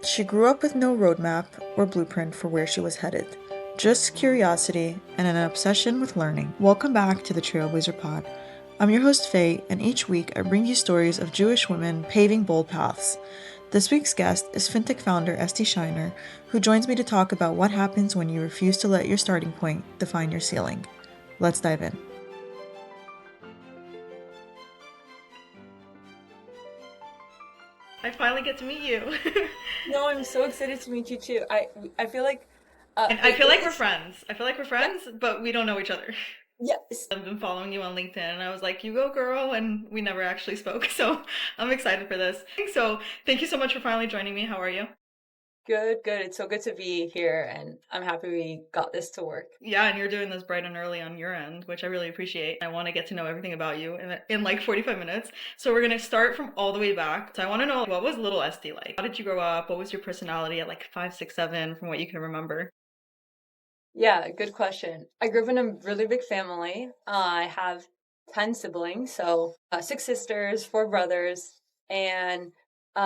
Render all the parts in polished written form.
She grew up with no roadmap or blueprint for where she was headed, just curiosity and an obsession with learning. Welcome back to the Trailblazer Pod. I'm your host, Faye, and each week I bring you stories of Jewish women paving bold paths. This week's guest is Fintech founder Esty Scheiner, who joins me to talk about what happens when you refuse to let your starting point define your ceiling. Let's dive in. I finally get to meet you. No, I'm so excited to meet you too. I feel like And I it feel like we're is. friends. I feel like we're Yeah, friends, but we don't know each other. yes. I've been following you on LinkedIn and I was like, you go girl, and we never actually spoke. So I'm excited for this. So thank you so much for finally joining me. How are you? Good, good. It's so good to be here and I'm happy we got this to work. Yeah, and you're doing this bright and early on your end, which I really appreciate. I want to get to know everything about you in like 45 minutes. So we're going to start from all the way back. So I want to know, what was little Esty like? How did you grow up? What was your personality at like 5, 6, 7, from what you can remember? Yeah, good question. I grew up in a really big family. I have 10 siblings, so six sisters, four brothers, and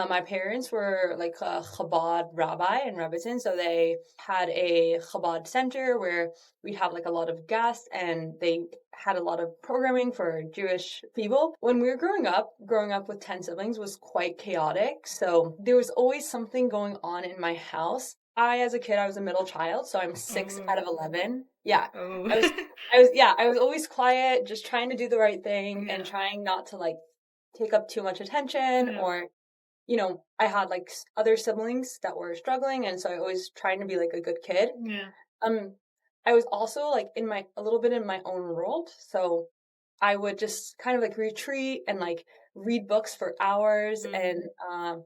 my parents were like a Chabad rabbi and rabbitin, so they had a Chabad center where we'd have like a lot of guests, and they had a lot of programming for Jewish people. When we were growing up with 10 siblings was quite chaotic, so there was always something going on in my house. As a kid, I was a middle child, so I'm six out Oh, of 11. Yeah. oh. I was always quiet, just trying to do the right thing and Yeah. trying not to like take up too much attention Yeah. or, I had like other siblings that were struggling. And so I always trying to be like a good kid. Yeah. Um, I was also like a little bit in my own world. So I would just kind of like retreat and like read books for hours Mm. and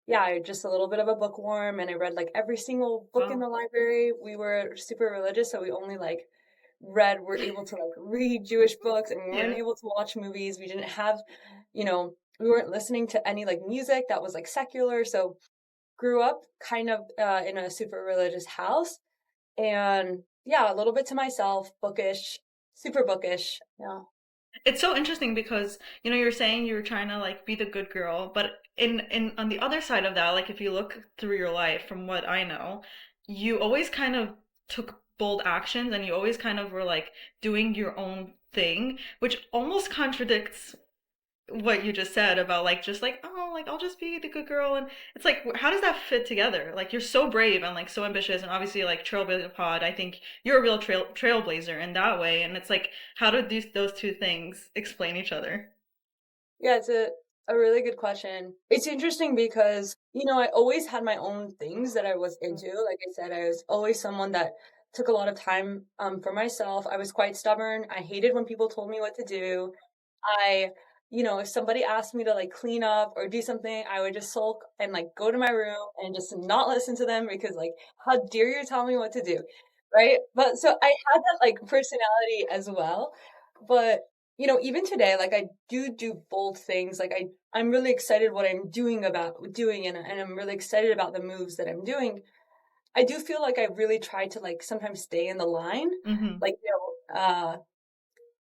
yeah, I just a little bit of a bookworm and I read like every single book in Wow. the library. We were super religious, so we only like were able to like read Jewish books and we weren't Yeah. able to watch movies. We didn't have, we weren't listening to any like music that was like secular. So grew up kind of in a super religious house and yeah, a little bit to myself, bookish, super bookish. Yeah. It's so interesting because, you're saying you were trying to like be the good girl, but in on the other side of that, like if you look through your life from what I know, you always kind of took bold actions and you always kind of were like doing your own thing, which almost contradicts what you just said about like just like, oh, like I'll just be the good girl. And it's like, how does that fit together? Like you're so brave and like so ambitious, and obviously like Trailblazer Pod, I think you're a real trailblazer in that way. And it's like, how do those two things explain each other? Yeah, it's a really good question. It's interesting because, I always had my own things that I was into. Like I said, I was always someone that took a lot of time for myself. I was quite stubborn. I hated when people told me what to do. I, if somebody asked me to like clean up or do something, I would just sulk and like go to my room and just not listen to them because like, how dare you tell me what to do? Right. But so I had that like personality as well. But, even today, like I do bold things. Like I'm really excited what I'm doing and I'm really excited about the moves that I'm doing. I do feel like I really try to like sometimes stay in the line. Mm-hmm. Like,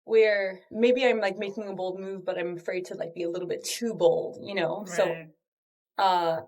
where maybe I'm like making a bold move, but I'm afraid to like be a little bit too bold. So, Right. uh,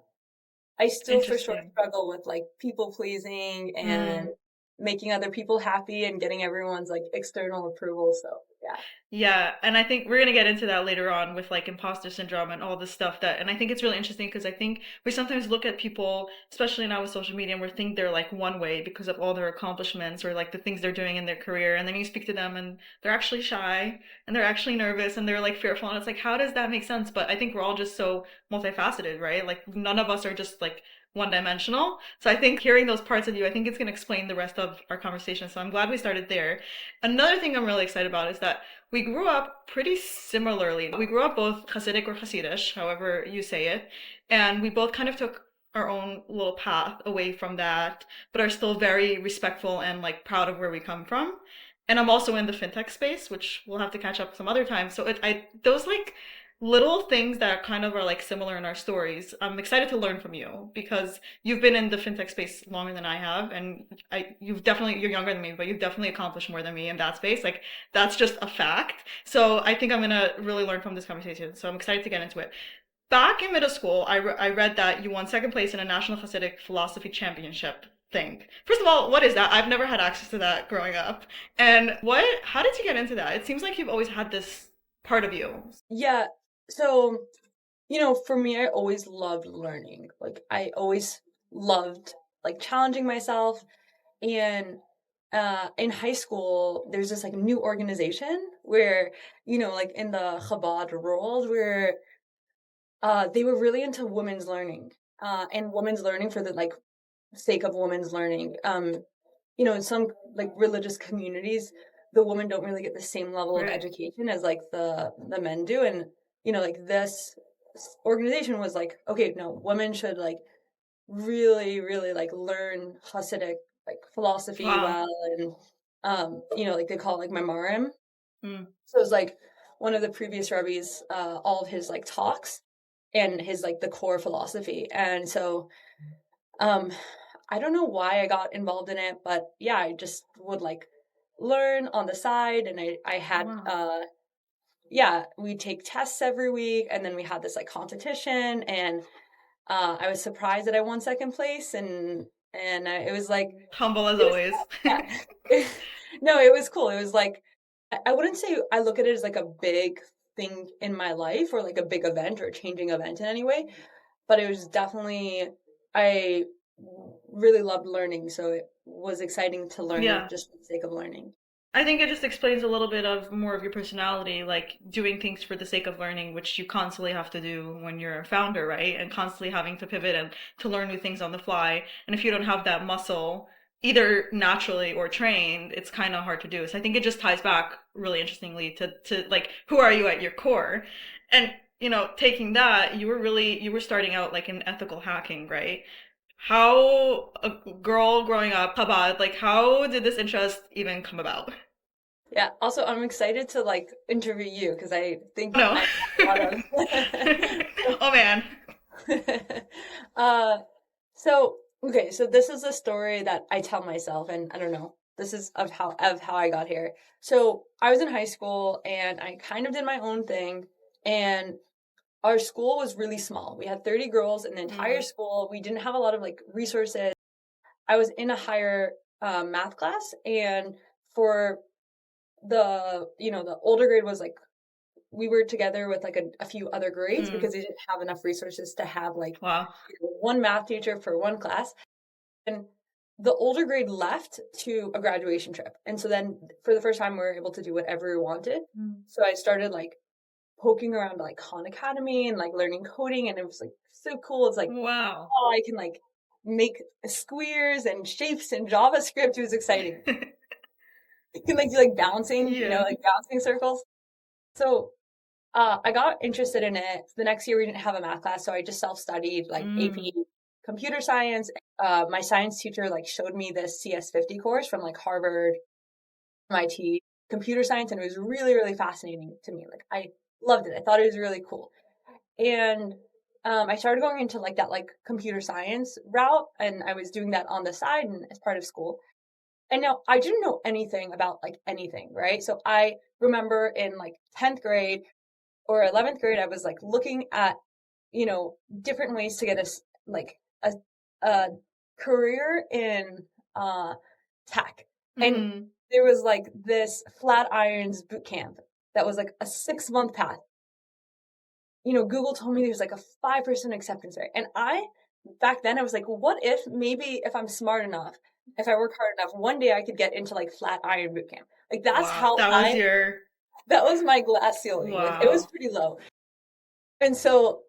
I still for sure Interesting. struggle with like people pleasing and Mm. making other people happy and getting everyone's like external approval. So, yeah. Yeah, and I think we're gonna get into that later on with like imposter syndrome and all this stuff and I think it's really interesting because I think we sometimes look at people, especially now with social media, and we think they're like one way because of all their accomplishments or like the things they're doing in their career, and then you speak to them and they're actually shy and they're actually nervous and they're like fearful, and it's like, how does that make sense? But I think we're all just so multifaceted, right? Like none of us are just like one dimensional. So I think hearing those parts of you, I think it's going to explain the rest of our conversation. So I'm glad we started there. Another thing I'm really excited about is that we grew up pretty similarly. We grew up both Hasidic or Hasidish, however you say it, and we both kind of took our own little path away from that, but are still very respectful and like proud of where we come from. And I'm also in the fintech space, which we'll have to catch up some other time. So those like little things that kind of are like similar in our stories. I'm excited to learn from you because you've been in the fintech space longer than I have, and you're younger than me, but you've definitely accomplished more than me in that space. Like that's just a fact. So I think I'm gonna really learn from this conversation. So I'm excited to get into it. Back in middle school, I read that you won second place in a National Hasidic Philosophy Championship thing. First of all, what is that? I've never had access to that growing up. And how did you get into that? It seems like you've always had this part of you. Yeah. So, for me, I always loved learning. Like, I always loved like challenging myself. And in high school, there's this like new organization where, like in the Chabad world, where they were really into women's learning, and women's learning for the like sake of women's learning. In some like religious communities, the women don't really get the same level of Right. education as like the men do. And, like this organization was like, okay, no, women should like really, really like learn Hasidic like philosophy Wow. well. And, like they call it like Memarim. Mm. So it was like one of the previous rabbis, all of his like talks and his like the core philosophy. And so, um, I don't know why I got involved in it, but yeah, I just would like learn on the side. And I had, Wow. yeah, we take tests every week, and then we had this like competition, and I was surprised that I won second place, and it was like Humble as it was always. yeah. No, it was cool. It was like I wouldn't say I look at it as like a big thing in my life or like a big event or a changing event in any way, but it was definitely I really loved learning, so it was exciting to learn Yeah. just for the sake of learning. I think it just explains a little bit of more of your personality, like doing things for the sake of learning, which you constantly have to do when you're a founder, right? And constantly having to pivot and to learn new things on the fly. And if you don't have that muscle, either naturally or trained, it's kind of hard to do. So I think it just ties back really interestingly to like, who are you at your core? And, taking that, you were starting out like in ethical hacking, right? How a girl growing up, Chabad, like how did this interest even come about? Yeah. Also, I'm excited to like interview you because I think No. I have a lot Oh man. of. uh, so okay, so this is a story that I tell myself, and I don't know. This is of how I got here. So I was in high school, and I kind of did my own thing, and our school was really small. We had 30 girls in the entire Mm. school. We didn't have a lot of like resources. I was in a higher math class, and for the older grade was like we were together with like a few other grades Mm. because they didn't have enough resources to have like Wow. one math teacher for one class. And the older grade left to a graduation trip. And so then for the first time, we were able to do whatever we wanted. Mm. So I started like poking around like Khan Academy and like learning coding. And it was like so cool. It's like, Wow. oh, I can like make squares and shapes in JavaScript. It was exciting. You can like do like bouncing, Yeah. like bouncing circles. So I got interested in it. The next year we didn't have a math class, so I just self-studied like Mm. AP computer science. My science teacher like showed me this CS50 course from like Harvard, MIT, computer science, and it was really, really fascinating to me. Like I loved it. I thought it was really cool. And I started going into like that like computer science route, and I was doing that on the side and as part of school. And now I didn't know anything about like anything, right? So I remember in like 10th grade or 11th grade, I was like looking at, different ways to get like a, a career in tech. And Mm-hmm. there was like this Flatirons boot camp that was like a 6-month path. Google told me there's like a 5% acceptance rate. And back then I was like, what if maybe if I'm smart enough, if I work hard enough, one day I could get into like Flatiron boot camp. Like that's Wow. how that was my glass ceiling. Like it was Wow. pretty low. And so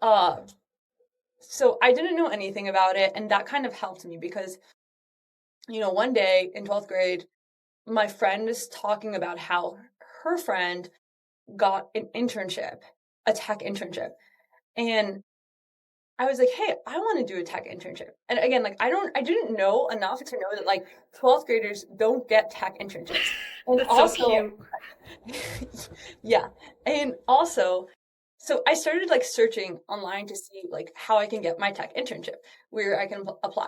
I didn't know anything about it, and that kind of helped me because, one day in 12th grade, my friend is talking about how her friend got an internship, a tech internship. And I was like, hey, I want to do a tech internship. And again, like I didn't know enough to know that like 12th graders don't get tech internships. And That's so also, cute. yeah. And also, so I started like searching online to see like how I can get my tech internship where I can apply.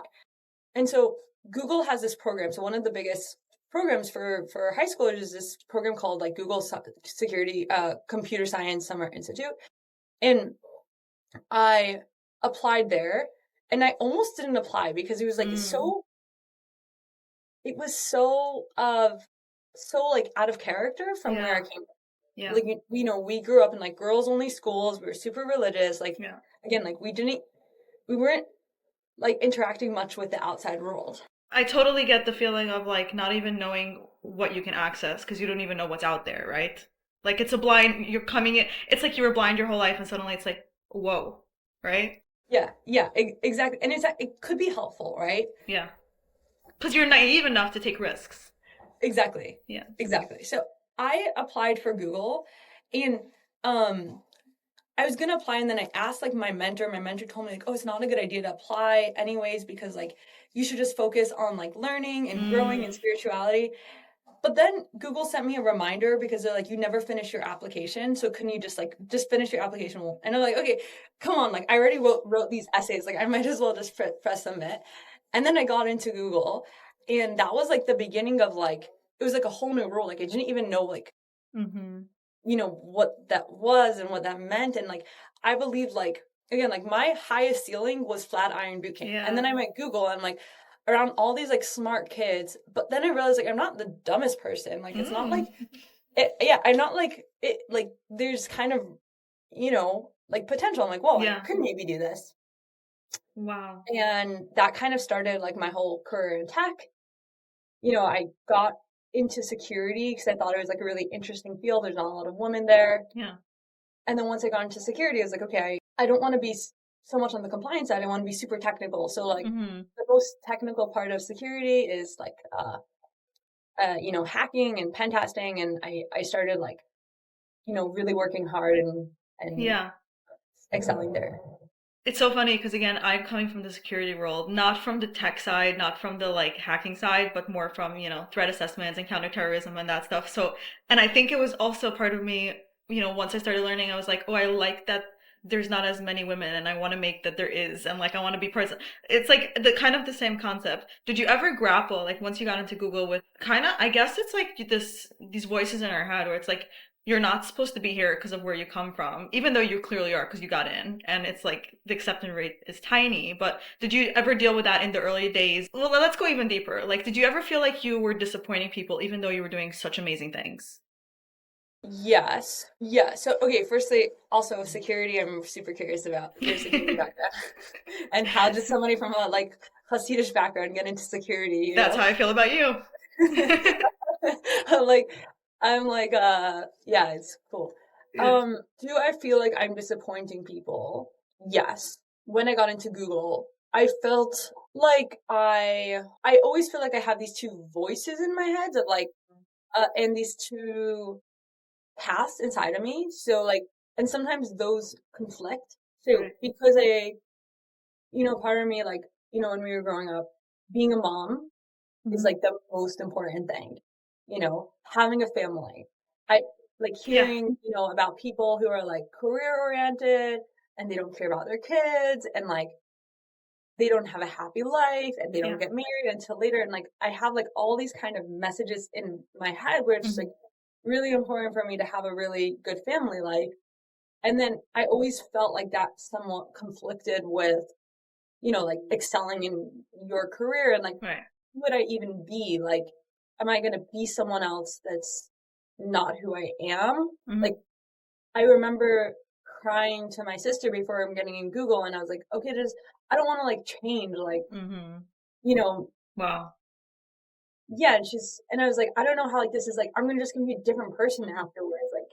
And so Google has this program. So one of the biggest programs for high schoolers is this program called like Google Security Computer Science Summer Institute. And I applied there, and I almost didn't apply because it was like Mm. it was so like out of character from where I Yeah. came from. Yeah. Like, we grew up in like girls only schools. We were super religious. Like, Yeah. again, like we weren't like interacting much with the outside world. I totally get the feeling of like not even knowing what you can access because you don't even know what's out there, right? Like it's a blind, you're coming in, it's like you were blind your whole life and suddenly it's like, whoa, right? Yeah, yeah, exactly. And it could be helpful, right? Yeah. Because you're naive enough to take risks. Exactly. Yeah. Exactly. So I applied for Google, and um I was gonna apply, and then I asked like my mentor. My mentor told me like, "Oh, it's not a good idea to apply anyways because like you should just focus on like learning and growing in Mm. spirituality." But then Google sent me a reminder because they're like, "You never finished your application, so can you just finish your application?" And I'm like, "Okay, come on! Like I already wrote these essays. Like I might as well just press submit." And then I got into Google, and that was like the beginning of like it was like a whole new world. Like I didn't even know like Mm-hmm. what that was and what that meant. And like I believe like again, like my highest ceiling was Flatiron Bootcamp. And then Yeah. I went Google and I'm like around all these like smart kids. But then I realized like I'm not the dumbest person. Like it's not like Mm. I'm not like it like there's kind of, like potential. I'm like, whoa, I Yeah. could maybe do this. Wow. And that kind of started like my whole career in tech. I got into security because I thought it was like a really interesting field. There's not a lot of women there. Yeah. And then once I got into security, I was like, okay, I don't want to be so much on the compliance side. I want to be super technical. So like Mm-hmm. the most technical part of security is like, hacking and pen testing. And I started like, really working hard and Yeah. excelling there. It's so funny because again, I'm coming from the security world, not from the tech side, not from the like hacking side, but more from, threat assessments and counterterrorism and that stuff. So, and I think it was also part of me, once I started learning, I was like, oh, I like that there's not as many women and I want to make that there is and like I want to be present. It's like the kind of the same concept. Did you ever grapple like once you got into Google with kind of I guess it's like these voices in our head where it's like you're not supposed to be here because of where you come from, even though you clearly are because you got in. And it's like the acceptance rate is tiny. But did you ever deal with that in the early days? Well, let's go even deeper. Like, did you ever feel like you were disappointing people even though you were doing such amazing things? Yes. Yeah. So, okay, firstly, also security, I'm super curious about your security background. And how did somebody from a like Hasidic background get into security, That's how I feel about you. I'm like, yeah, it's cool. Do I feel like I'm disappointing people? Yes. When I got into Google, I felt like I always feel like I have these two voices in my head of like, and these two paths inside of me. So like, and sometimes those conflict. So Right. because part of me, like, when we were growing up, being a mom is Mhm. like the most important thing. Having a family. I like Yeah. hearing, about people who are like career oriented and they don't care about their kids and like they don't have a happy life and they don't Yeah. get married until later. And like I have like all these kind of messages in my head where it's Mhm. like really important for me to have a really good family life. And then I always felt like that somewhat conflicted with, like excelling in your career and like Right. who would I even be? Like, am I gonna be someone else that's not who I am? Mhm. Like, I remember crying to my sister before I'm getting in Google, and I was like, okay, I don't want to like change, like, Mhm. you know, Wow. yeah. And I was like, I don't know how like this is like, just gonna be a different person afterwards. Like,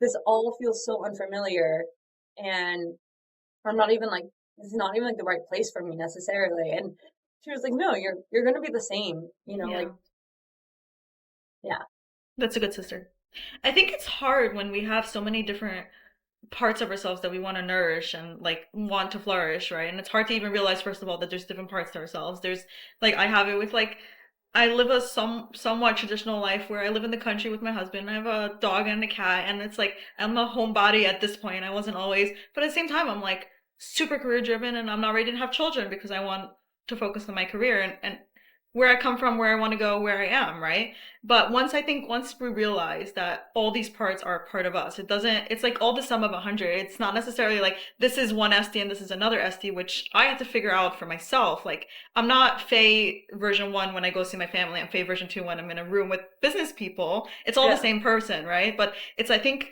this all feels so unfamiliar, and I'm not even like, this is not even like the right place for me necessarily. And she was like, no, you're gonna be the same, like, Yeah. yeah. That's a good sister. I think it's hard when we have so many different parts of ourselves that we want to nourish and like want to flourish, right? And it's hard to even realize first of all that there's different parts to ourselves. There's like I have it with like I live a somewhat traditional life where I live in the country with my husband. I have a dog and a cat, and it's like I'm a homebody at this point. I wasn't always, but at the same time, I'm like super career driven, and I'm not ready to have children because I want to focus on my career. And where I come from, where I want to go, where I am, right? But once we realize that all these parts are a part of us, it's like all the sum of 100. It's not necessarily like this is one Esty and this is another Esty, which I have to figure out for myself. Like, I'm not Faye version 1 when I go see my family. I'm Faye version 2 when I'm in a room with business people. It's all the Yeah. same person, right? But I think,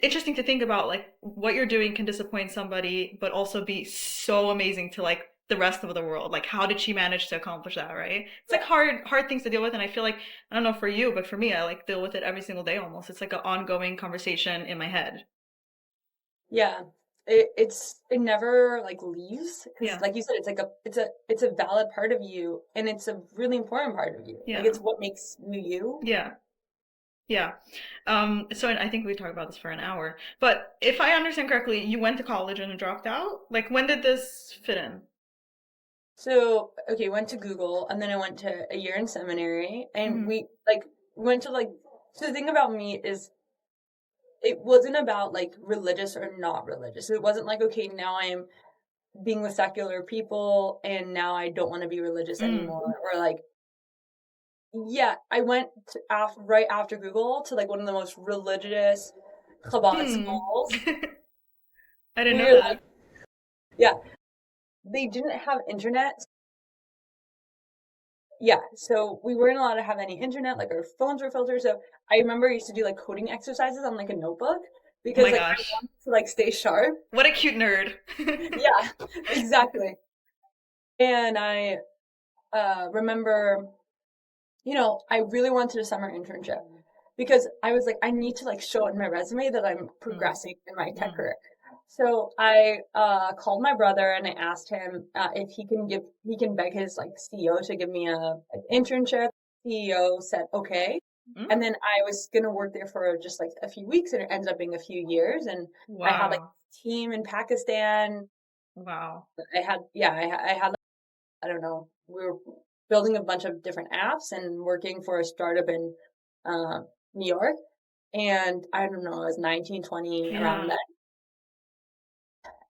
interesting to think about like what you're doing can disappoint somebody but also be so amazing to like the rest of the world. Like, how did she manage to accomplish that, right? It's like Yeah. hard things to deal with, and I feel like, I don't know for you, but for me, I like deal with it every single day almost. It's like an ongoing conversation in my head. Yeah. It never like leaves because Yeah. like you said, it's a valid part of you and it's a really important part of you. Like Yeah. it's what makes you you. Yeah. Yeah. So I think we talked about this for an hour, but if I understand correctly, you went to college and dropped out. Like, when did this fit in? So, okay, went to Google and then I went to a year in seminary and Mm-hmm. we like went to like so the thing about me is it wasn't about like religious or not religious. It wasn't like, okay, now I am being with secular people and now I don't want to be religious Mm. anymore. Or like, yeah, I went to right after Google to like one of the most religious Chabad Hmm. schools. I didn't We know were like, that. yeah, they didn't have internet. Yeah, so we weren't allowed to have any internet, like our phones were filtered. So I remember I used to do like coding exercises on like a notebook Oh because my like I gosh. wanted to like stay sharp. What a cute nerd. Yeah, exactly. And I remember, I really wanted a summer internship because I was like, I need to like show it in my resume that I'm Mm, progressing in my tech mm. career. So I called my brother and I asked him if he can beg his like CEO to give me an internship. CEO said okay, and Mm. then I was gonna work there for just like a few weeks, and it ended up being a few years. And I had like Wow. a team in Pakistan. Wow. I had I don't know, we were building a bunch of different apps and working for a startup in uh, New York. And I don't know, I was 19, 20 around Yeah. that.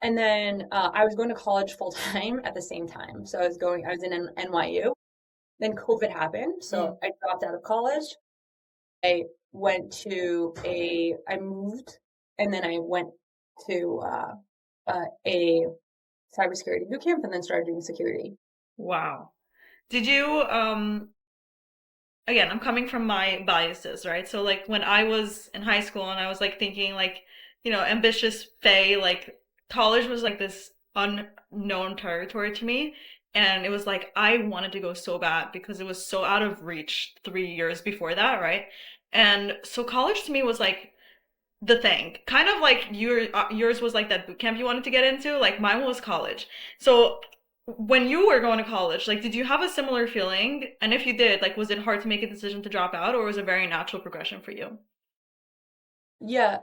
And then I was going to college full time at the same time. So I was in NYU. Then COVID happened. Mm. So I dropped out of college. I I moved and then I went to a cybersecurity boot camp and then started doing security. Wow. Did you, again, I'm coming from my biases, right? So like when I was in high school and I was like thinking like, ambitious Faye, like college was like this unknown territory to me. And it was like I wanted to go so bad because it was so out of reach 3 years before that, right? And so college to me was like the thing. Kind of like yours was like that boot camp you wanted to get into, like mine was college. So when you were going to college, like did you have a similar feeling? And if you did, like was it hard to make a decision to drop out or was it a very natural progression for you? Yeah.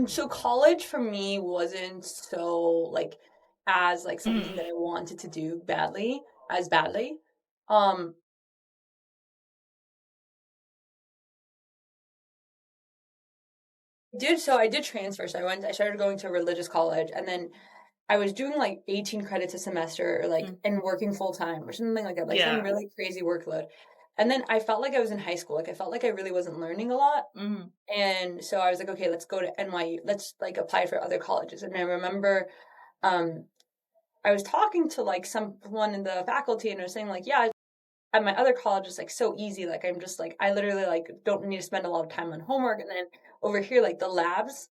So college for me wasn't so like as like something Mm. that I wanted to do badly. Um, I did transfer. So I started going to a religious college and then I was doing like 18 credits a semester, like Mm. and working full time or something like that, like some Yeah. really crazy workload. And then I felt like I was in high school. Like I felt like I really wasn't learning a lot. Mm. And so I was like, okay, let's go to NYU. Let's like apply for other colleges. And I remember um I was talking to like someone in the faculty and I was saying like, yeah, at my other college it's like so easy. Like I'm just like I literally like don't need to spend a lot of time on homework. And then over here, like the labs,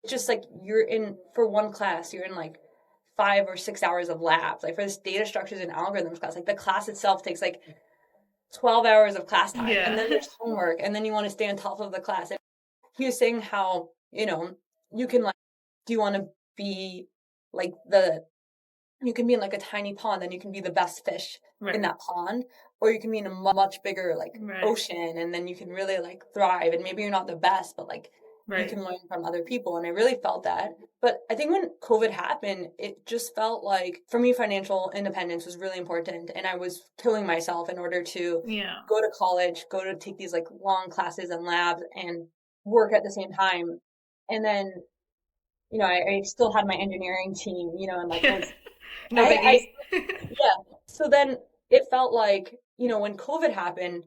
it's just like you're in for one class, you're in like 5 or 6 hours of labs. Like for this data structures and algorithms class, like the class itself takes like 12 hours of class time. And Yeah. then there's homework, and then you want to stay on top of the class. And he was saying how, you can like, do you want to be like you can be in like a tiny pond and you can be the best fish in Right. that pond, or you can be in a much bigger like Right. ocean and then you can really like thrive. And maybe you're not the best, but like you Right. can learn from other people. And I really felt that. But I think when COVID happened, it just felt like for me, financial independence was really important. And I was killing myself in order to Yeah. go to college, go to take these like long classes and labs and work at the same time. And then I still had my engineering team, and like was No I biggie. yeah. So then it felt like, when COVID happened,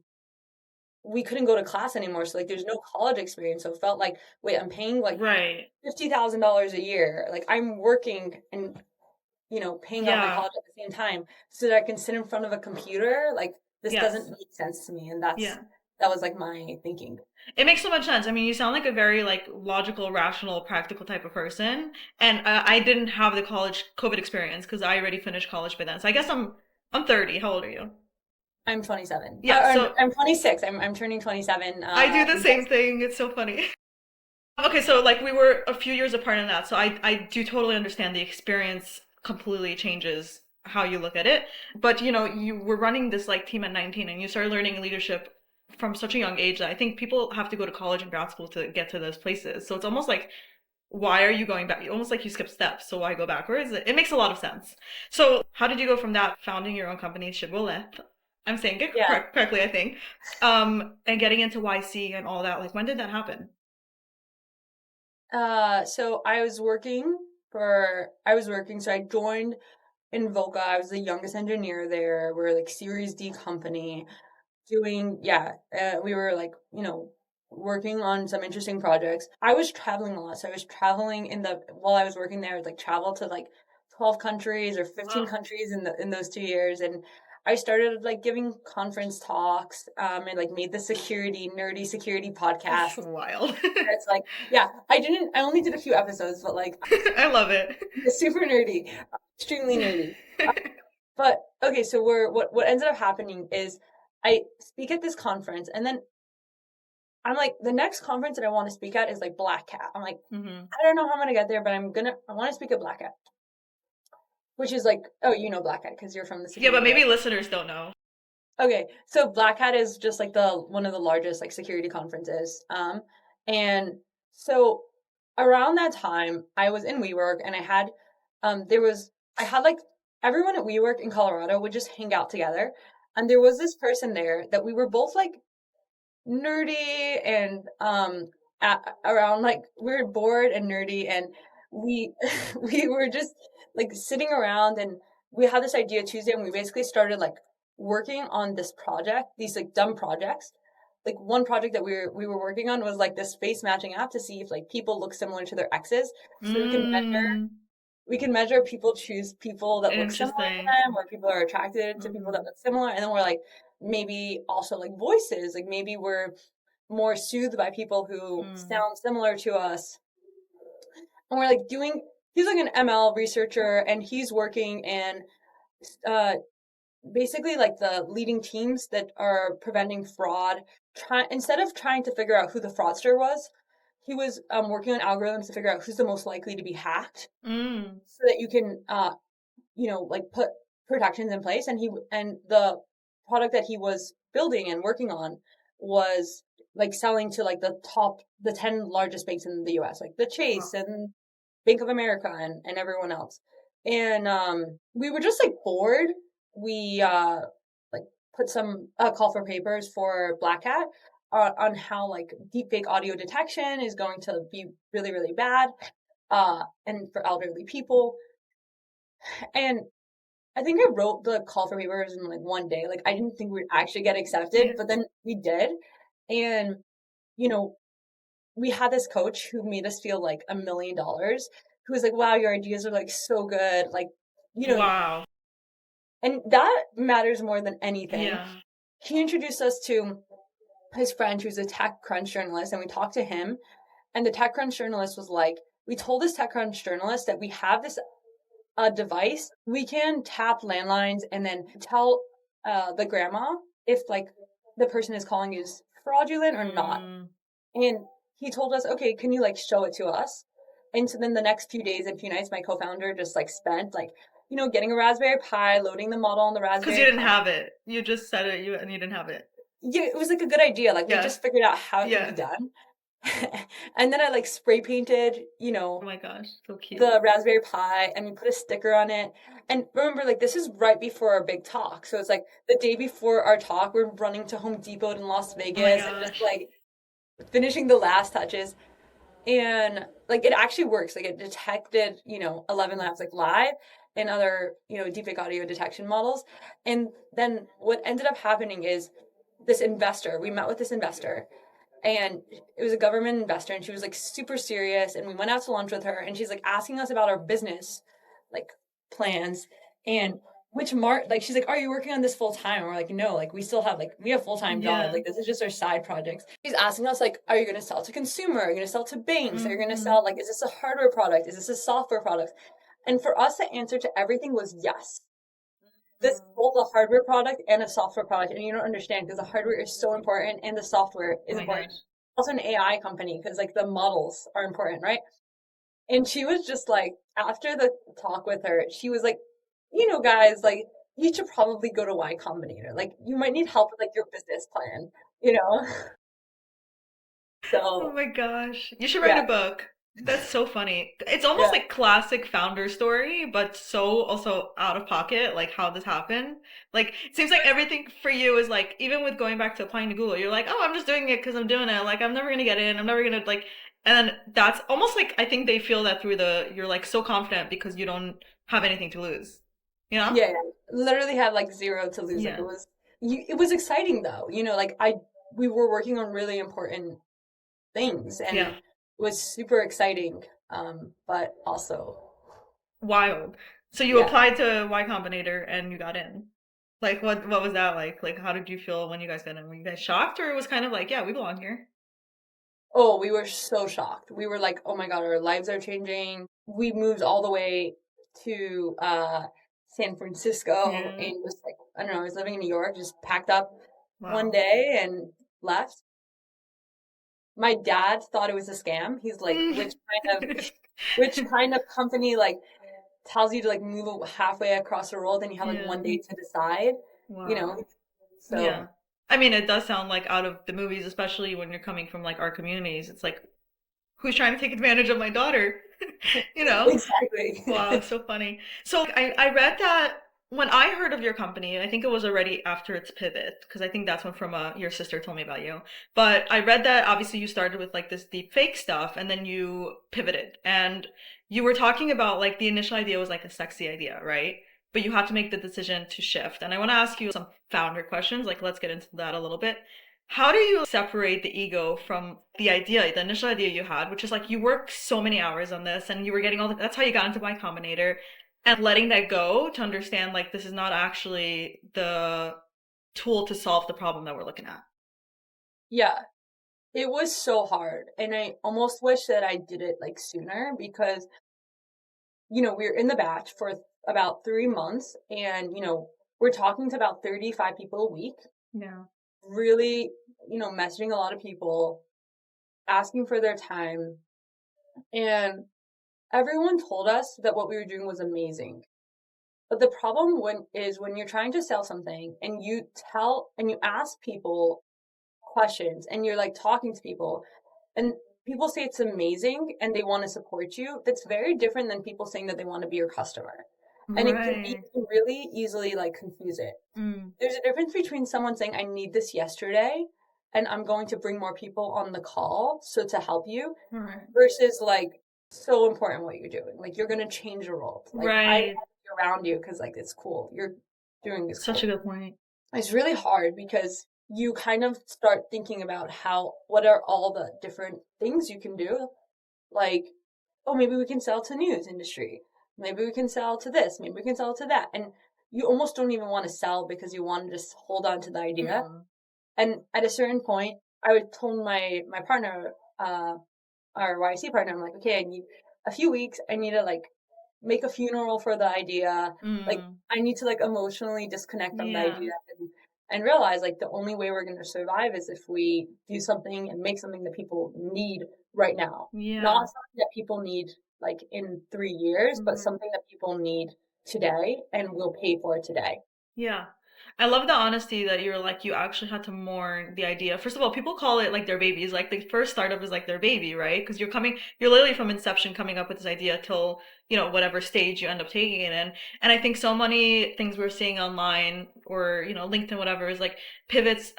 we couldn't go to class anymore. So like there's no college experience. So it felt like, wait, I'm paying like Right. $50,000 a year. Like I'm working and, paying off my Yeah. college at the same time so that I can sit in front of a computer. Like this doesn't Yes. make sense to me. And Yeah. that was like my thinking. It makes so much sense. I mean, you sound like a very like logical, rational, practical type of person. And I didn't have the college COVID experience because I already finished college by then. So I guess I'm 30. How old are you? I'm 27. Yeah, so I'm 26. I'm turning 27 I do the in same next. thing. It's so funny. Okay, so like we were a few years apart in that. So I do totally understand the experience completely changes how you look at it. But you were running this like team at 19 and you started learning leadership from such a young age that I think people have to go to college and grad school to get to those places. So it's almost like why are you going back? Almost like you skip steps, so why go backwards? It makes a lot of sense. So, how did you go from that founding your own company, Shiboleth? I'm saying it Yeah. correctly, I think. And getting into YC and all that. Like, when did that happen? So I was working, so I joined in Voca. I was the youngest engineer there. We're like Series D company doing, yeah, we were like, working on some interesting projects. I was traveling a lot. So I was traveling while I was working there, I would like travel to like 12 countries or 15 Wow. countries in those 2 years. And I started like giving conference talks, and like made the nerdy security That's podcast. wild. It's like, yeah, I only did a few episodes, but like, I love it. it's super nerdy, extremely nerdy. But okay, so what ended up happening is I speak at this conference, and then I'm like, the next conference that I want to speak at is like Black Hat. I'm like, Hmm. I don't know how I'm gonna get there, but I want to speak at Black Hat, which is like, oh, you know Black Hat because you're from the Yeah, but security, right? maybe listeners don't know. Okay, so Black Hat is just like the one of the largest like security conferences. And so around that time, I was in WeWork, and I had like everyone at WeWork in Colorado would just hang out together, and there was this person there that we were both like nerdy and around like we were bored and nerdy, and we we were just like sitting around, and we had this idea Tuesday, and we basically started like working on this project, these like dumb projects. Like one project that we were working on was like this face matching app to see if like people look similar to their exes, so Mm, we can measure people choose people that look similar to interesting. them, or people are attracted to people that Hmm. look similar, and then we're like maybe also like voices, like maybe we're more soothed by people who Mm. sound similar to us. And we're like he's like an ML researcher, and he's working in uh, basically like the leading teams that are preventing fraud. Instead of trying to figure out who the fraudster was, he was working on algorithms to figure out who's the most likely to be hacked Mm. so that you can like put protections in place. And the product that he was building and working on was like selling to like the 10 largest banks in the US, like the Wow. Chase and Bank of America and everyone else. And we were just like bored. We like put some call for papers for Black Hat on how like deepfake audio detection is going to be really, really bad, and for elderly people. And I think I wrote the call for papers in like one day. Like I didn't think we'd actually get accepted, Yeah. but then we did. And you know, we had this coach who made us feel like $1 million, who was like, "Wow, your ideas are like so good." Like, you know, Wow. and that matters more than anything. Yeah. He introduced us to his friend who's a TechCrunch journalist, and we talked to him. And the TechCrunch journalist was like, we told this TechCrunch journalist that we have this device. We can tap landlines and then tell the grandma if like the person is calling is fraudulent or not. Mm. And he told us, okay, can you like show it to us? And so then the next few days and few nights, my co-founder just like spent like, getting a Raspberry Pi, loading the model on the Because you Raspberry didn't Pi. have it. You just said it, and you didn't have it. Yeah, it was like a good idea. Like we Yeah. just figured out how it could be Yeah. done. And then I like spray painted, Oh my gosh, so cute. the Raspberry Pi, and we put a sticker on it. And remember, like this is right before our big talk. So it's like the day before our talk, we're running to Home Depot in Las Oh my Vegas and just gosh. like finishing the last touches. And like it actually works. Like it detected, 11 labs like live and other, deepfake audio detection models. And then what ended up happening is this investor, we met with this investor, and it was a government investor, and she was like super serious, and we went out to lunch with her, and she's like asking us about our business like plans and like she's like, are you working on this full time? And we're like, no, like we have full-time jobs, Yeah. like this is just our side projects. She's asking us like, are you going to sell to consumer, are you going to sell to banks, are you going to sell, like, is this a hardware product, is this a software product? And for us, the answer to everything was yes. This both a hardware product and a software product, and you don't understand because the hardware is so important and the software Oh is my important. gosh. Also an AI company because like the models are important, right? And she was just like, after the talk with her, she was like, guys, like you should probably go to Y Combinator. Like you might need help with like your business plan, you know? Oh So my gosh. You should write yeah, a book. That's so funny. It's almost yeah, like classic founder story, but so also out of pocket, like how this happened. Like, it seems like everything for you is like, even with going back to applying to Google, you're like, oh, I'm just doing it because I'm doing it. Like, I'm never gonna get in. I'm never gonna like, and then that's almost like I think they feel that through you're like so confident because you don't have anything to lose. You know? yeah, yeah. Literally had like zero to lose. Like Yeah. it was exciting though, like we were working on really important things and Yeah. it was super exciting. But also, Wild. So you yeah. applied to Y Combinator and you got in. Like what was that like? Like how did you feel when you guys got in? Were you guys shocked or it was kind of like, yeah, we belong here? Oh, we were so shocked. We were like, oh my God, our lives are changing. We moved all the way to San Francisco Yeah. and was like, I don't know, I was living in New York, just packed up one Wow. day and left. My dad thought it was a scam. He's like, Mm. which kind of company like tells you to like move halfway across the world and you have like one Yeah. day to decide, you know? Wow. Yeah. So I mean, it does sound like out of the movies, especially when you're coming from like our communities, it's like, who's trying to take advantage of my daughter? You know? exactly. Wow, so funny. So I read that when I heard of your company, I think it was already after its pivot, because I think that's when from your sister told me about you. But I read that obviously you started with like this deep fake stuff and then you pivoted. And you were talking about like the initial idea was like a sexy idea, right? But you had to make the decision to shift. And I want to ask you some founder questions. Like, let's get into that a little bit. How do you separate the ego from the idea, the initial idea you had, which is like you work so many hours on this and you were getting that's how you got into Y Combinator, and letting that go to understand like this is not actually the tool to solve the problem that we're looking at. Yeah, it was so hard. And I almost wish that I did it like sooner because, we were in the batch for about 3 months and, we're talking to about 35 people a week, Yeah. really, messaging a lot of people, asking for their time. And everyone told us that what we were doing was amazing. But the problem when you're trying to sell something and you ask people questions and you're like talking to people and people say it's amazing and they want to support you, that's very different than people saying that they want to be your customer. And Right. can really easily like confuse it. Mm. There's a difference between someone saying, I need this yesterday and I'm going to bring more people on the call so to help you Right. versus like so important what you're doing. Like you're gonna change the world. Like I want Right. to be around you because like it's cool. You're doing is Such a cool. good point. It's really hard because you kind of start thinking about what are all the different things you can do. Like, oh, maybe we can sell to news industry. Maybe we can sell to this. Maybe we can sell to that. And you almost don't even want to sell because you want to just hold on to the idea. Mhm. And at a certain point, I would told my partner, our YC partner, I'm like, okay, I need a few weeks. I need to like make a funeral for the idea. Like Mm. I need to like emotionally disconnect from the Yeah. idea and realize like the only way we're going to survive is if we do something and make something that people need right now. Not Yeah. something that people need like in 3 years, but Mhm. something that people need today and will pay for today. Yeah. I love the honesty that you're like, you actually had to mourn the idea. First of all, people call it like their babies. Like the first startup is like their baby, right? Because you're literally from inception coming up with this idea till, whatever stage you end up taking it in. And I think so many things we're seeing online or, LinkedIn, whatever, is like pivots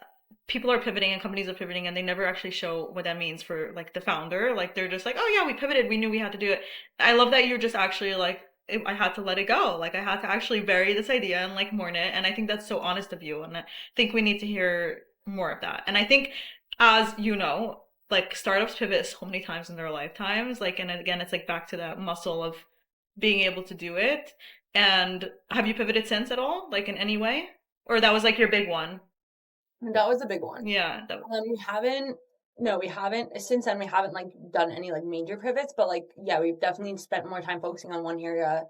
people are pivoting and companies are pivoting and they never actually show what that means for like the founder. Like they're just like, oh yeah, we pivoted. We knew we had to do it. I love that you're just actually like, I had to let it go. Like I had to actually bury this idea and like mourn it. And I think that's so honest of you. And I think we need to hear more of that. And I think, as you know, like startups pivot so many times in their lifetimes. Like, and again, it's like back to that muscle of being able to do it. And have you pivoted since at all? Like in any way? Or that was like your big one? That was a big one. Yeah. We haven't, since then, we haven't like done any like major pivots, but like, yeah, we've definitely spent more time focusing on one area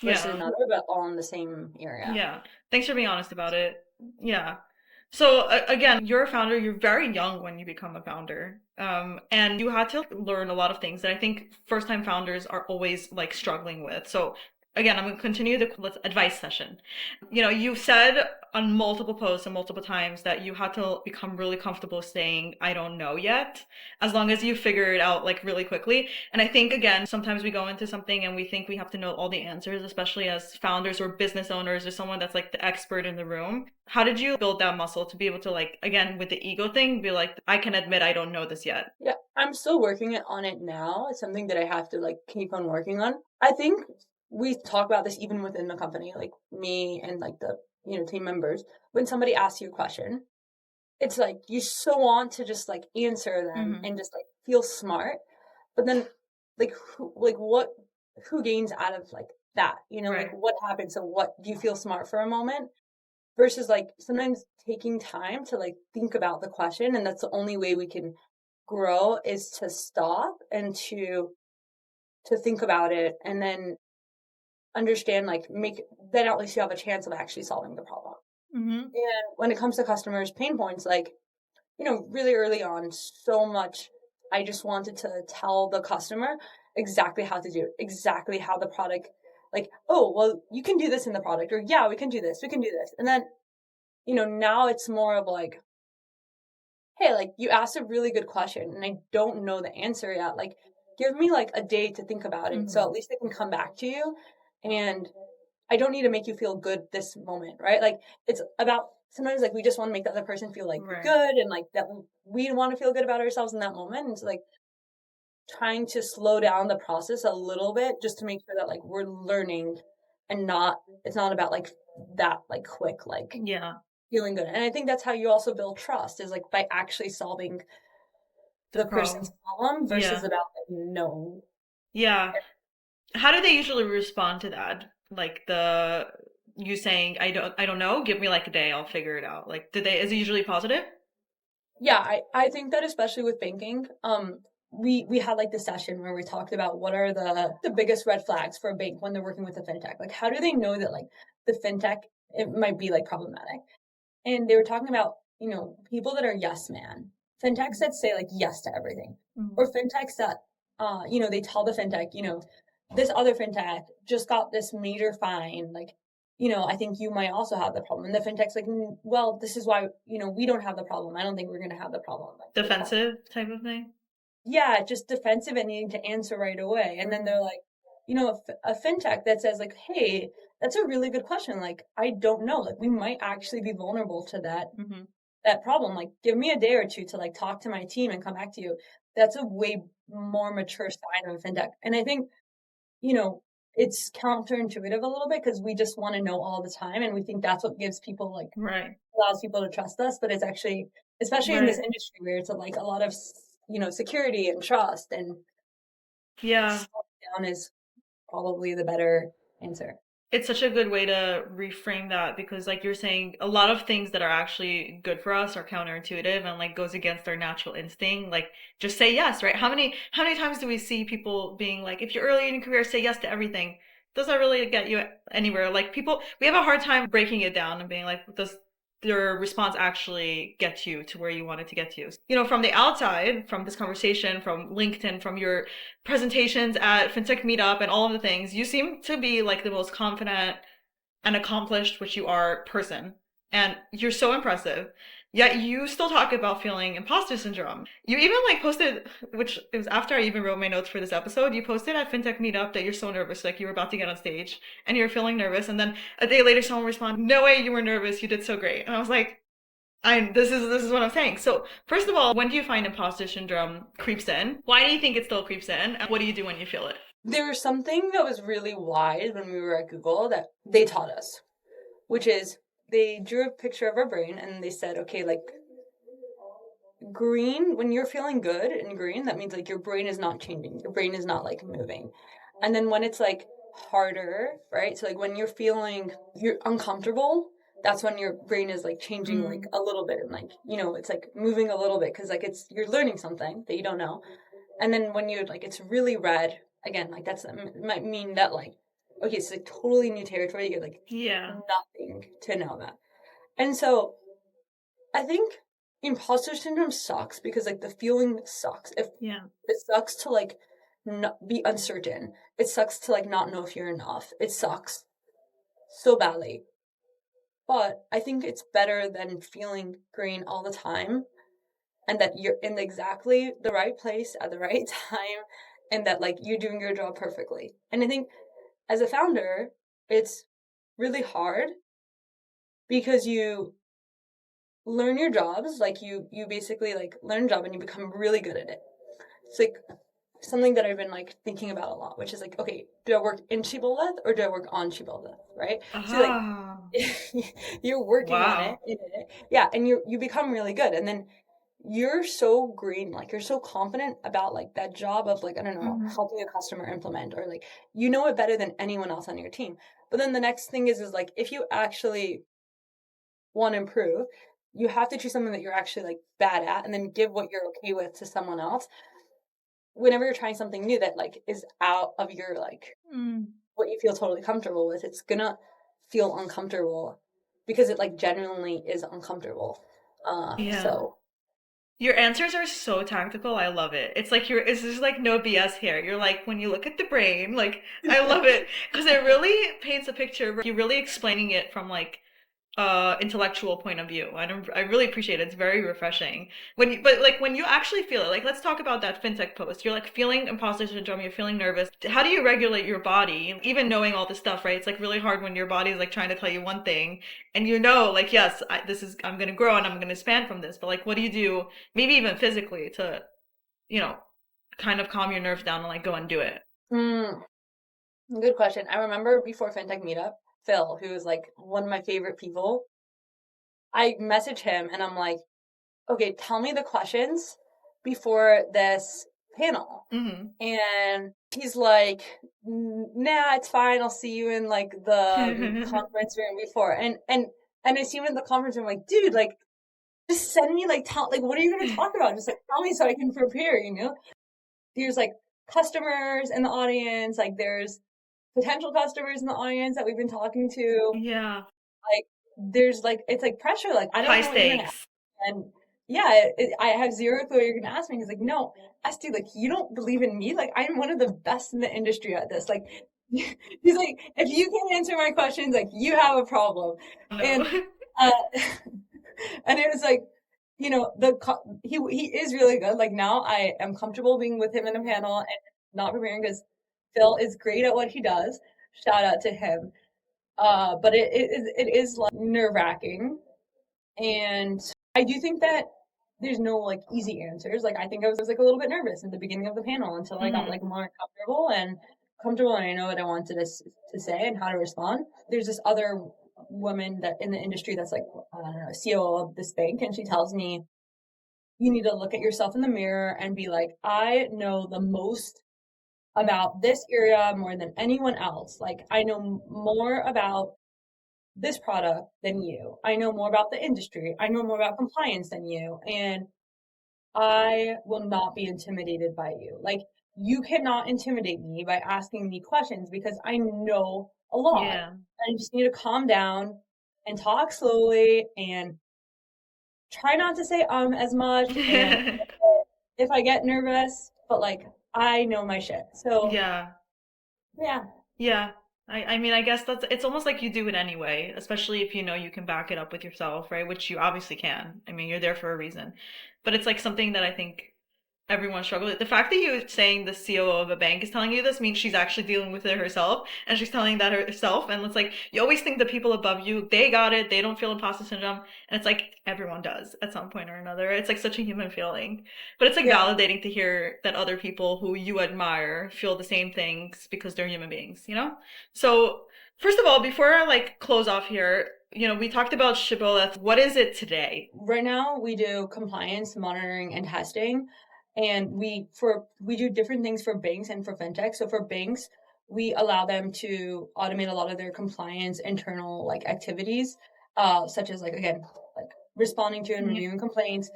versus Yeah. another, but all in the same area. Yeah. Thanks for being honest about it. Yeah. So again, you're a founder. You're very young when you become a founder, and you had to learn a lot of things that I think first-time founders are always like struggling with. So again, I'm going to continue the advice session. You know, you've said on multiple posts and multiple times that you had to become really comfortable saying, I don't know yet, as long as you figure it out like really quickly. And I think, again, sometimes we go into something and we think we have to know all the answers, especially as founders or business owners or someone that's like the expert in the room. How did you build that muscle to be able to, like, again, with the ego thing, be like, I can admit I don't know this yet? Yeah, I'm still working on it now. It's something that I have to like keep on working on. I think we talk about this even within the company, like me and like the team members. When somebody asks you a question, it's like you so want to just like answer them and just like feel smart, but then like who gains out of like that? Right. Like what happens? So what do you feel smart for a moment? Versus like sometimes taking time to like think about the question, and that's the only way we can grow is to stop and to think about it and then understand, like then at least you have a chance of actually solving the problem. And when it comes to customers' pain points, like, really early on, so much I just wanted to tell the customer exactly how to do it, exactly how the product, like, oh, well, you can do this in the product, or yeah, we can do this. And then, now it's more of like, hey, like you asked a really good question and I don't know the answer yet. Like, give me like a day to think about it. So at least I can come back to you, and I don't need to make you feel good this moment, right? Like it's about sometimes like we just want to make the other person feel like good, and like that we want to feel good about ourselves in that moment. And so like trying to slow down the process a little bit just to make sure that like we're learning and it's not about like that like quick like Yeah. feeling good. And I think that's how you also build trust, is like by actually solving the person's problem versus about like, no. Yeah. How do they usually respond to that? Like you saying, I don't know, give me like a day, I'll figure it out. Like, is it usually positive? Yeah, I think that especially with banking, we had like this session where we talked about what are the biggest red flags for a bank when they're working with a fintech. Like, how do they know that like the fintech, it might be like problematic? And they were talking about, people that are yes man, fintechs that say like yes to everything, or fintechs that, they tell the fintech, this other fintech just got this major fine, like, I think you might also have the problem. And the fintech's like, well, this is why, we don't have the problem. I don't think we're going to have the problem. Like, Defensive type of thing? yeah, just defensive and needing to answer right away. And then they're like, a fintech that says like, hey, that's a really good question. Like, I don't know. Like, we might actually be vulnerable to that problem. Like, give me a day or two to like talk to my team and come back to you. That's a way more mature side of a fintech. And I think, it's counterintuitive a little bit because we just want to know all the time. And we think that's what gives people like, allows people to trust us. But it's actually, especially in this industry where it's like a lot of, security and trust, and down is probably the better answer. It's such a good way to reframe that because like you're saying, a lot of things that are actually good for us are counterintuitive and like goes against our natural instinct. Like just say yes, right? How many times do we see people being like, if you're early in your career, say yes to everything? Does that really get you anywhere? Like people, we have a hard time breaking it down and being like, does your response actually get you to where you wanted to get to? You know, from the outside, from this conversation, from LinkedIn, from your presentations at Fintech Meetup and all of the things, you seem to be like the most confident and accomplished, which you are, person. And you're so impressive. Yet you still talk about feeling imposter syndrome. You even like posted, which it was after I even wrote my notes for this episode, you posted at Fintech Meetup that you're so nervous, like you were about to get on stage and you're feeling nervous. And then a day later someone responded, no way you were nervous, you did so great. And I was like, This is what I'm saying. So first of all, when do you find imposter syndrome creeps in? Why do you think it still creeps in? And what do you do when you feel it? There was something that was really wise when we were at Google that they taught us, which is they drew a picture of our brain and they said, okay, like green, when you're feeling good in green, that means like your brain is not changing, your brain is not like moving. And then when it's like harder, right? So like when you're uncomfortable, that's when your brain is like changing like a little bit and like, it's like moving a little bit because like you're learning something that you don't know. And then when you're like it's really red, again, like it might mean that like, okay, it's like totally new territory. You're like Yeah. nothing to know that. And so I think imposter syndrome sucks because like the feeling sucks. If Yeah. it sucks to like not be uncertain. It sucks to like not know if you're enough. It sucks so badly. But I think it's better than feeling green all the time and that you're in exactly the right place at the right time and that like you're doing your job perfectly. And I think as a founder, it's really hard because you learn your jobs, like you basically like learn a job and you become really good at it. It's like something that I've been like thinking about a lot, which is like, okay, do I work in Shiboleth or do I work on Shiboleth, right? So like Ah. you're working on it, Wow. in it, yeah, and you become really good, and then you're so green, like you're so confident about like that job of like I don't know, Mhm. helping a customer implement or like you know it better than anyone else on your team. But then the next thing is like if you actually want to improve, you have to choose something that you're actually like bad at, and then give what you're okay with to someone else whenever you're trying something new that like is out of your like Mm. what you feel totally comfortable with, it's gonna feel uncomfortable because it like genuinely is uncomfortable. Yeah. So Your answers are so tactical. I love it. It's just like no BS here. You're like, when you look at the brain, like, I love it because it really paints a picture. You're really explaining it from like intellectual point of view. I really appreciate it. It's very refreshing. But like when you actually feel it, like let's talk about that fintech post. You're like feeling imposter syndrome, you're feeling nervous. How do you regulate your body? Even knowing all this stuff, right? It's like really hard when your body is like trying to tell you one thing and like, yes, I'm going to grow and I'm going to expand from this. But like, what do you do? Maybe even physically to, you know, kind of calm your nerves down and like go and do it. mm, good question. I remember before FinTech meetup, Phil, who is like one of my favorite people, I messaged him and I'm like, okay, tell me the questions before this panel. And he's like, nah, it's fine. I'll see you in like the conference room before. And I see him in the conference room, like, dude, like, just send me like what are you gonna talk about? Just like tell me so I can prepare, you know? There's like customers in the audience, like there's potential customers in the audience that we've been talking to. Yeah. Like there's like it's like pressure, like I don't High know what you're gonna ask. stakes. And yeah, I have zero clue what you're gonna ask me. He's like, no, Esty, like you don't believe in me. Like I'm one of the best in the industry at this. Like he's like, if you can't answer my questions, like you have a problem. No. And and it was like, he is really good. Like now I am comfortable being with him in a panel and not preparing because Phil is great at what he does. Shout out to him. But it is like nerve wracking. And I do think that there's no like easy answers. Like I think I was like a little bit nervous in the beginning of the panel until I got like more comfortable and I know what I wanted to say and how to respond. There's this other woman that in the industry that's like I don't know, CEO of this bank, and she tells me you need to look at yourself in the mirror and be like, I know the most about this area more than anyone else. Like I know more about this product than you. I know more about the industry. I know more about compliance than you. And I will not be intimidated by you. Like, you cannot intimidate me by asking me questions because I know a lot. Yeah. I just need to calm down and talk slowly and try not to say as much. And if I get nervous, but like, I know my shit. So, Yeah. yeah. Yeah. I mean, I guess it's almost like you do it anyway, especially if you know you can back it up with yourself, right? Which you obviously can. I mean, you're there for a reason. But it's like something that I think everyone struggles with. The fact that you're saying the COO of a bank is telling you this means she's actually dealing with it herself, and she's telling that herself. And it's like you always think the people above you, they got it, they don't feel imposter syndrome, and it's like everyone does at some point or another. It's like such a human feeling, but it's like Yeah. validating to hear that other people who you admire feel the same things because they're human beings, you know. So first of all, before I like close off here, we talked about Shibboleth. What is it today? Right now we do compliance monitoring and testing, and we do different things for banks and for fintech. So for banks, we allow them to automate a lot of their compliance internal like activities, such as like again like responding to and reviewing complaints,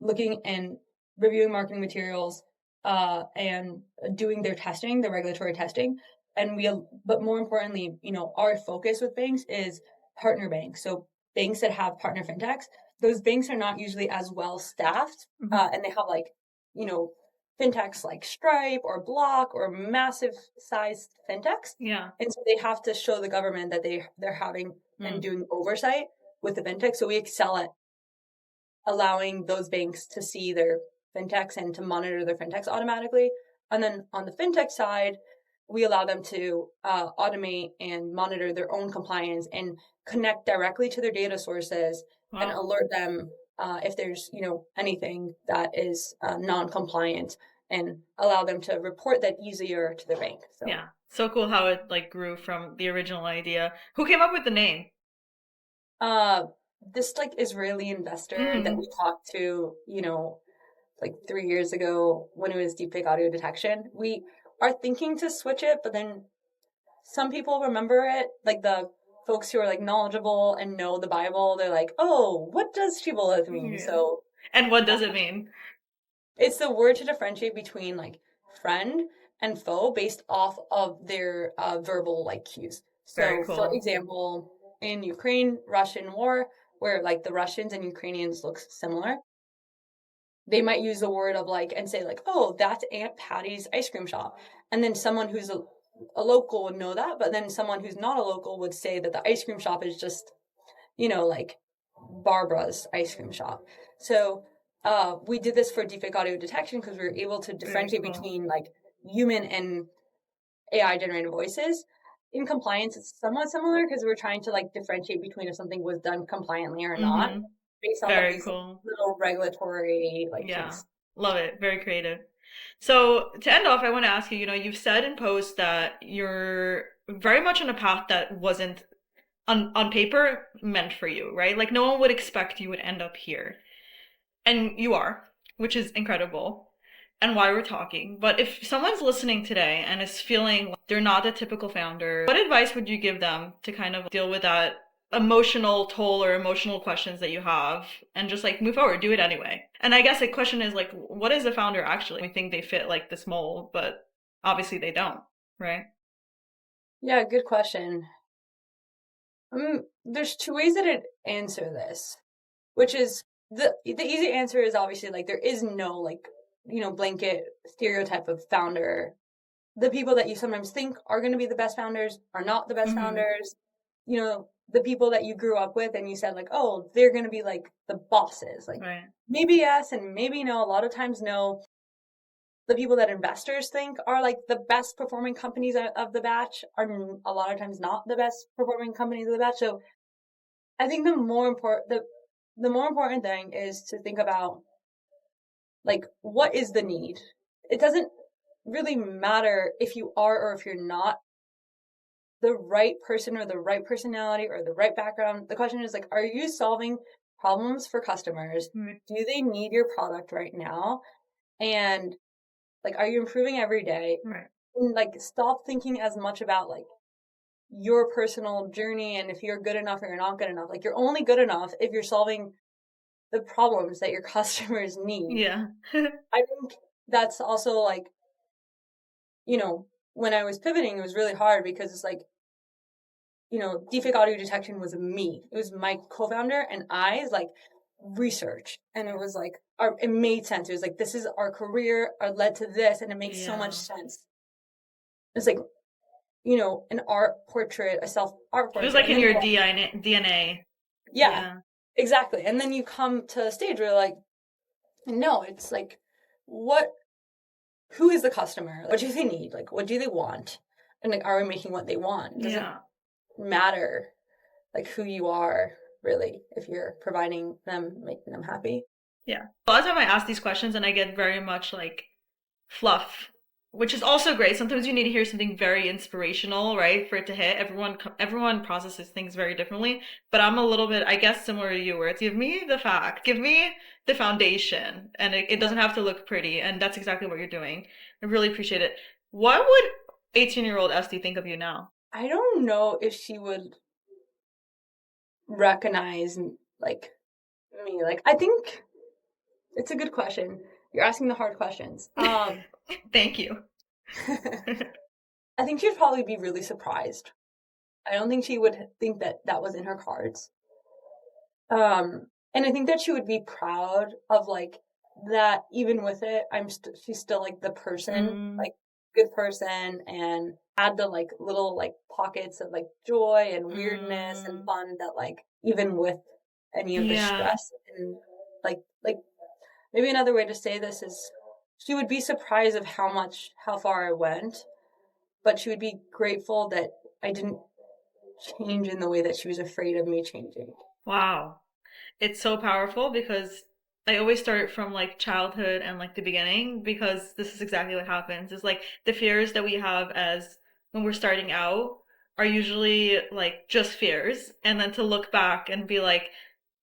looking and reviewing marketing materials, and doing their testing, the regulatory testing. And but more importantly, our focus with banks is partner banks. So banks that have partner fintechs, those banks are not usually as well staffed, and they have like, you know, fintechs like Stripe or Block or massive sized fintechs, Yeah. and so they have to show the government that they're having and doing oversight with the fintech. So we excel at allowing those banks to see their fintechs and to monitor their fintechs automatically. And then on the fintech side, we allow them to automate and monitor their own compliance and connect directly to their data sources and Wow. alert them if there's anything that is non-compliant, and allow them to report that easier to the bank. So Yeah. So cool how it like grew from the original idea. Who came up with the name? uh, this like Israeli investor that Mm-hmm. we talked to, like 3 years ago when it was deepfake audio detection. We are thinking to switch it, but then some people remember it, like the folks who are like knowledgeable and know the Bible. They're like, "Oh, what does Shiboleth mean?" Yeah. So And what uh, does it mean? it's the word to differentiate between like friend and foe based off of their verbal like cues. Very So, for cool. example, in Ukraine-Russian war, where like the Russians and Ukrainians look similar, they might use the word of like and say like, "Oh, that's Aunt Patty's ice cream shop," and then someone who's a local would know that, but then someone who's not a local would say that the ice cream shop is just like Barbara's ice cream shop. So we did this for deepfake audio detection because we were able to Very differentiate cool. between like human and AI generated voices. In compliance, it's somewhat similar because we're trying to like differentiate between if something was done compliantly or not Mm-hmm. based off of Very these cool. little regulatory like Yeah. kinks. Love it. Very creative. So to end off, I want to ask you, you've said in posts that you're very much on a path that wasn't on paper meant for you, right? Like no one would expect you would end up here. And you are, which is incredible, and why we're talking. But if someone's listening today and is feeling like they're not the typical founder, what advice would you give them to kind of deal with that emotional toll or emotional questions that you have and just like move forward, do it anyway? And I guess the question is like, what is a founder actually? We think they fit like this mold, but obviously they don't, right? Yeah, good question. There's two ways that I'd answer this, which is the easy answer is obviously like there is no like blanket stereotype of founder. The people that you sometimes think are going to be the best founders are not the best Mm-hmm. founders. The people that you grew up with and you said like, oh, they're going to be like the bosses. Like Right. maybe yes and maybe no. A lot of times no. The people that investors think are like the best performing companies of the batch are a lot of times not the best performing companies of the batch. So I think the more important thing is to think about like what is the need. It doesn't really matter if you are or if you're not the right person or the right personality or the right background. The question is like, are you solving problems for customers? Right. Do they need your product right now? And like, are you improving every day? Right. And like, stop thinking as much about like your personal journey and if you're good enough or you're not good enough. Like, you're only good enough if you're solving the problems that your customers need. Yeah. I think that's also like, when I was pivoting, it was really hard because it's like, deepfake audio detection was me. It was my co-founder and I like research. And it was like, it made sense. It was like, this is our career, led to this, and it makes so much Yeah. sense. It's like, an art portrait, a self art It was portrait. like And in then, your DNA. yeah, Yeah. exactly. And then you come to a stage where like, no, it's like who is the customer? What do they need? Like, what do they want? And like, are we making what they want? It doesn't matter like who you are really if you're providing them, making them happy. Yeah. A lot of time I ask these questions and I get very much like fluff, which is also great. Sometimes you need to hear something very inspirational, right, for it to hit. Everyone processes things very differently, but I'm a little bit, I guess, similar to you, where it's give me the fact, give me the foundation, and it doesn't have to look pretty, and that's exactly what you're doing. I really appreciate it. What would 18-year-old Esty think of you now? I don't know if she would recognize like me. Like, I think it's a good question. You're asking the hard questions. Thank you. I think she'd probably be really surprised. I don't think she would think that that was in her cards. And I think that she would be proud of like that. Even with it, she's still like the person, like good person, and had the like little like pockets of like joy and weirdness and fun that like even with any of the stress and like maybe another way to say this is she would be surprised of how far I went, but she would be grateful that I didn't change in the way that she was afraid of me changing. Wow. It's so powerful because I always start from like childhood and like the beginning because this is exactly what happens. Is like the fears that we have as when we're starting out are usually like just fears. And then to look back and be like,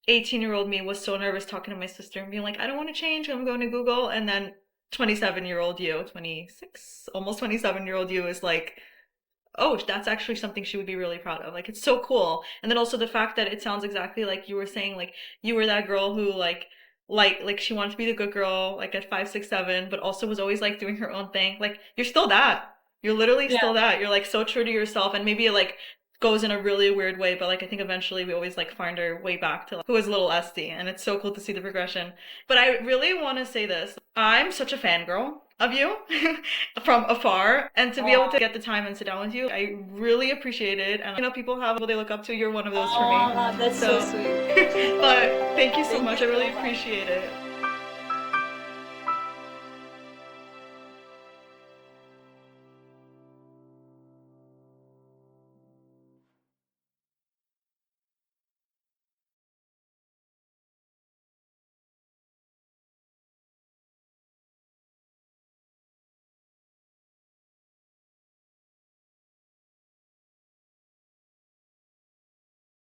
18-year-old me was so nervous talking to my sister and being like, I don't want to change. I'm going to Google. And then 27-year-old you, 26, almost 27-year-old you is like, oh, that's actually something she would be really proud of. Like, it's so cool. And then also the fact that it sounds exactly like you were saying, like, you were that girl who, like she wanted to be the good girl, like at 5, 6, 7, but also was always like doing her own thing. Like, you're still that. You're literally still that. You're like so true to yourself. And maybe it like goes in a really weird way, but like I think eventually we always like find our way back to like, who is little Esty. And it's so cool to see the progression. But I really want to say this. I'm such a fangirl of you from afar, and to be able to get the time and sit down with you, I really appreciate it. And I know people have people they look up to. You're one of those for me. That's so sweet. But thank you so much. I really appreciate it.